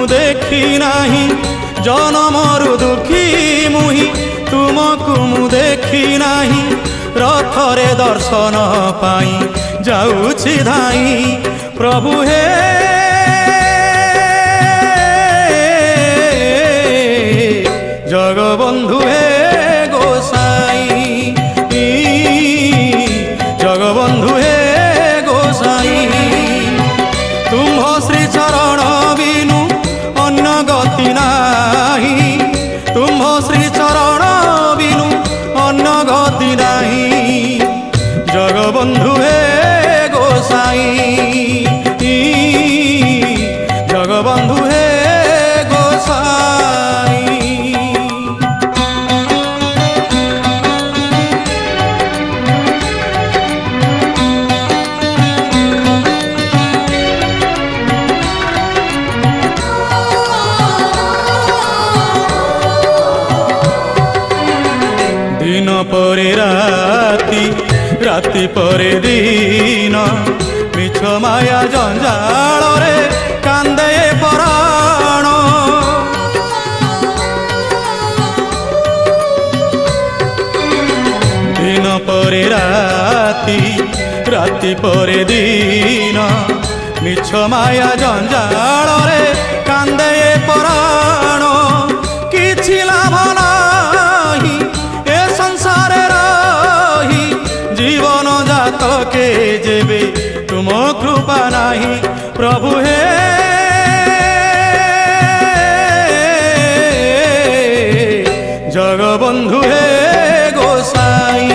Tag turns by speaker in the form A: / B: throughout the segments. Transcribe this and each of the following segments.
A: देखी नाही जनमर दुखी मुही तुमको मु देखी नाही रथरे दर्शन पाई जाऊछि धाई प्रभु हे जगबंधु हे गोसाई जगबंधु हे गोसाई तुम्ह श्री चरण बिनु अन्य गति नाही तुम्ह श्री चरण बिनु अन्य गति नाही जगबंधु हे गोसाई जगबंधु हे गोसाई। दिन परे राति राति परे दिन मिछ माया जंजाल रे कांदे पराण दिन परे राति राति परे दिन मिछ माया जंजाल रे कांदे पराण किछि लाभ नाही ए संसार रही जीवन जात के जेबे तुम कृपा नाही प्रभु हे जगबंधु हे गोसाई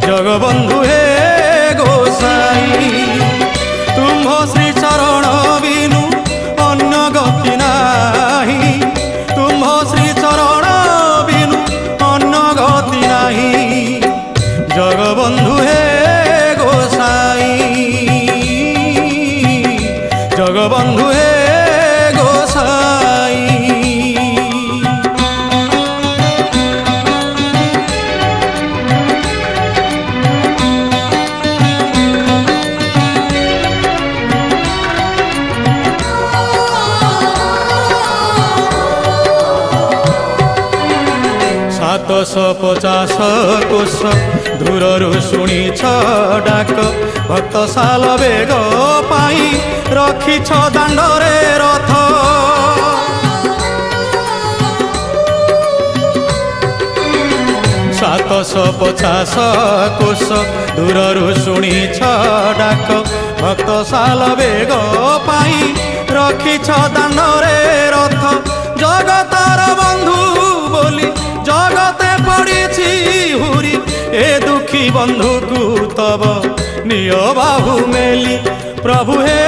A: जगबंधु हे गोसाई तुम श्री चरण बिनु अन्य गति नाही तुम श्री चरण बिनु अन्य गति नाही जगबंधु हे गोसाई जगबंधु हे गोसाई। सातश 50 कोश दूररू शुणी डाक भक्त साल बेग पाई रखी दांडरे रथ 750 कोश दूररू शुणी डाक भक्त साल बेग पाई रखी दांडरे रथ जगतर बंधु बोली जगते पड़ी हुरी ए दुखी बंधु को तब नियो बाहु मेली प्रभु हे